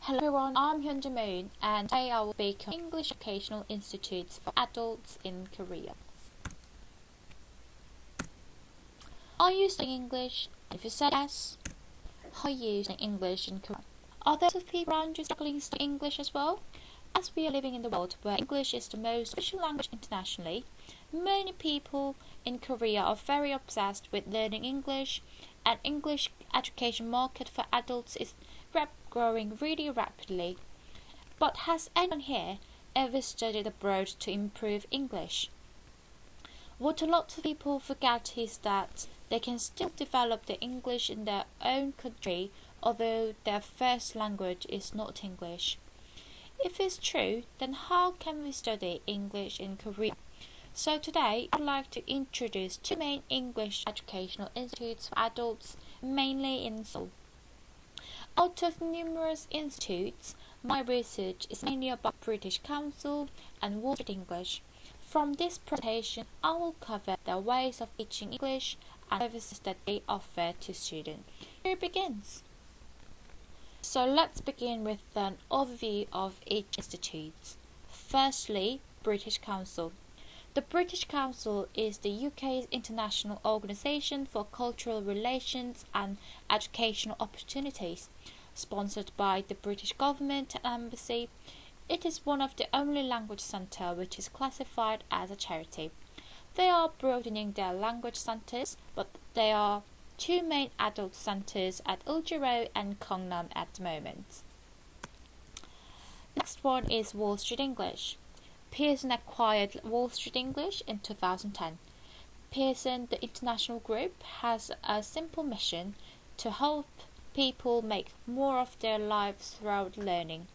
Hello everyone, I'm Hyun Moon and today I will speak on English Educational Institutes for Adults in Korea. Are you studying English? If you said yes, how are you studying English in Korea? Are there people around you struggling to study English as well? As we are living in the world where English is the most official language internationally, many people in Korea are very obsessed with learning English, and English education market for adults is growing really rapidly. But has anyone here ever studied abroad to improve English? What a lot of people forget is that they can still develop their English in their own country, although their first language is not English. If it's true, then how can we study English in Korea? So today, I'd like to introduce two main English educational institutes for adults, mainly in Seoul. Out of numerous institutes, my research is mainly about British Council and Wall Street English. From this presentation, I will cover their ways of teaching English and services that they offer to students. Here it begins. So let's begin with an overview of each institute. Firstly, British Council. The British Council is the UK's international organisation for cultural relations and educational opportunities. Sponsored by the British government and embassy, it is one of the only language centres which is classified as a charity. They are broadening their language centres, but there are two main adult centres at Uljiro and Gangnam at the moment. Next one is Wall Street English. Pearson acquired Wall Street English in 2010. Pearson, the international group, has a simple mission to help people make more of their lives throughout learning.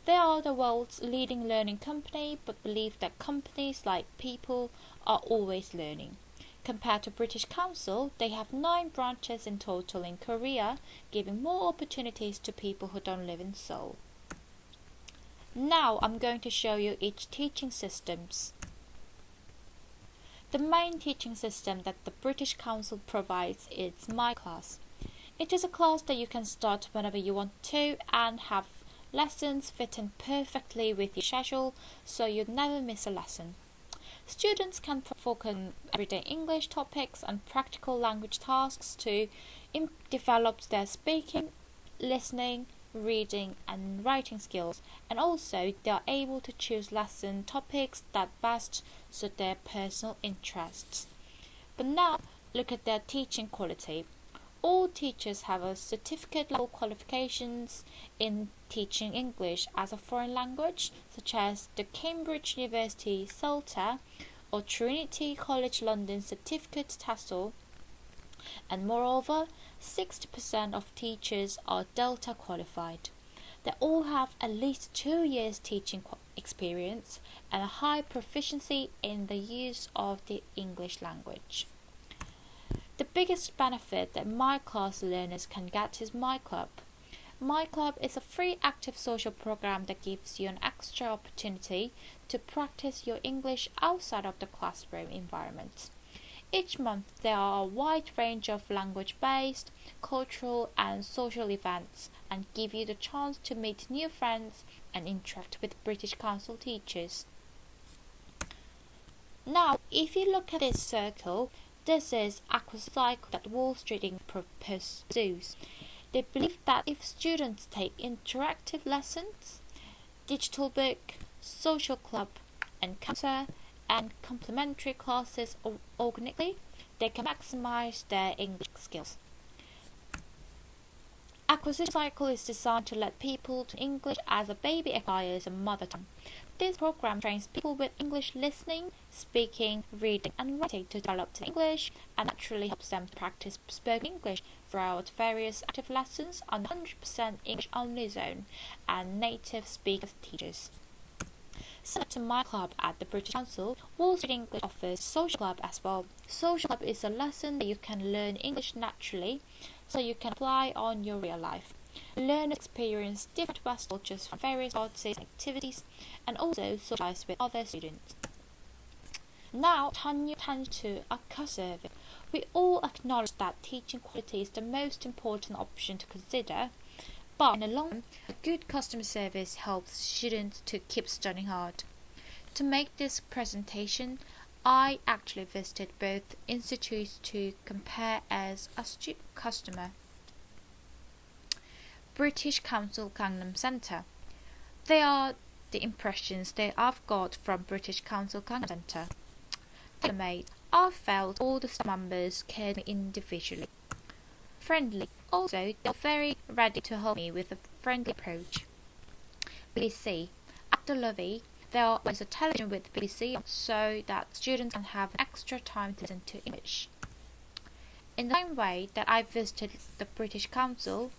They are the world's leading learning company, but believe that companies like people are always learning. Compared to British Council, they have 9 branches in total in Korea, giving more opportunities to people who don't live in Seoul. Now I'm going to show you each teaching systems. The main teaching system that the British Council provides is My Class. It is a class that you can start whenever you want to and have lessons fit in perfectly with your schedule, so you'd never miss a lesson. Students can focus on everyday English topics and practical language tasks to develop their speaking, listening, reading and writing skills, and also they are able to choose lesson topics that best suit their personal interests. But now look at their teaching quality. All teachers have a certificate level qualifications in teaching English as a foreign language, such as the Cambridge University CELTA or Trinity College London Certificate TESOL, and moreover 60% of teachers are Delta qualified. They all have at least 2 years teaching experience and a high proficiency in the use of the English language. The biggest benefit that My Class learners can get is My Club. My Club is a free active social program that gives you an extra opportunity to practice your English outside of the classroom environment. Each month there are a wide range of language-based, cultural and social events and give you the chance to meet new friends and interact with British Council teachers. Now, if you look at this circle, this is acquisition cycle that Wall Street pursues. They believe that if students take interactive lessons, digital book, social club, encounter, and complementary classes organically, they can maximize their English skills. Acquisition cycle is designed to let people to English as a baby acquires a mother tongue. This program trains people with English listening, speaking, reading and writing to develop their English and naturally helps them to practice spoken English throughout various active lessons on 100% English only zone and native speaker teachers. Similar to My Club at the British Council, Wall Street English offers Social Club as well. Social Club is a lesson that you can learn English naturally, so you can apply on your real life. Learners experience different West cultures from various parties and activities, and also socialize with other students. Now, turn your attention to a survey. We all acknowledge that teaching quality is the most important option to consider, But in the long run, a good customer service helps students to keep studying hard. To make this presentation, I actually visited both institutes to compare as a customer. British Council Gangnam Center. They are the impressions that I've got from British Council Gangnam Center. Made, I felt all the staff members cared me individually. Friendly. Also, they are very ready to help me with a friendly approach. BBC. At the lobby, there is a television with BBC so that students can have extra time to listen to English. In the same way that I visited the British Council,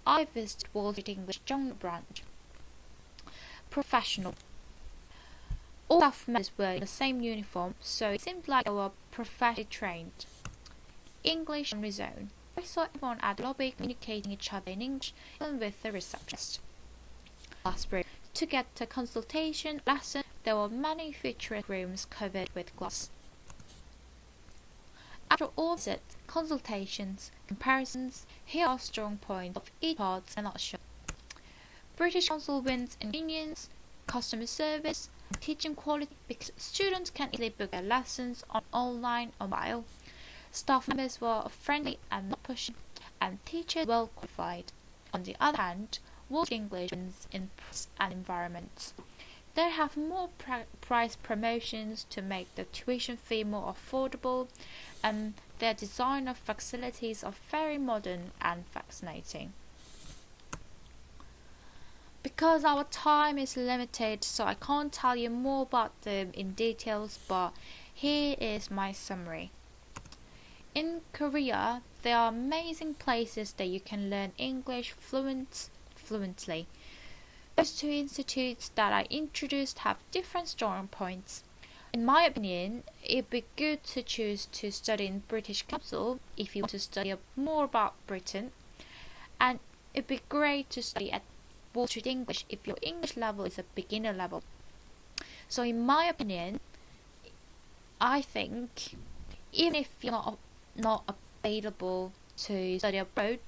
I visited Wall Street English Jungle Branch. Professional. All staff members were in the same uniform, so it seemed like they were professionally trained. English only zone. I saw everyone at the lobby communicating each other in English, even with the receptionist. Last room. To get a consultation lesson, there were many featured rooms covered with glass. After all visits, consultations, comparisons, here are strong points of each part and not shown. British Council wins in convenience, customer service, and teaching quality because students can easily book their lessons on online or mobile. Staff members were friendly and not pushy, and teachers well qualified. On the other hand, Wall Street English wins in price and environment. They have more price promotions to make the tuition fee more affordable, and their design of facilities are very modern and fascinating. Because our time is limited, so I can't tell you more about them in details, but here is my summary. In Korea, there are amazing places that you can learn English fluently. Those two institutes that I introduced have different strong points. In my opinion, it'd be good to choose to study in British Council if you want to study more about Britain, and it'd be great to study at Wall Street English if your English level is a beginner level. So in my opinion, I think even if you're not available to study abroad,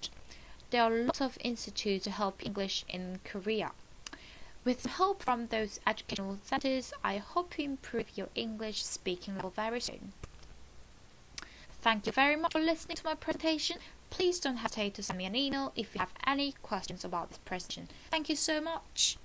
there are lots of institutes to help English in Korea. With help from those educational centers, I hope you improve your English speaking level very soon. Thank you very much for listening to my presentation. Please don't hesitate to send me an email if you have any questions about this presentation. Thank you so much.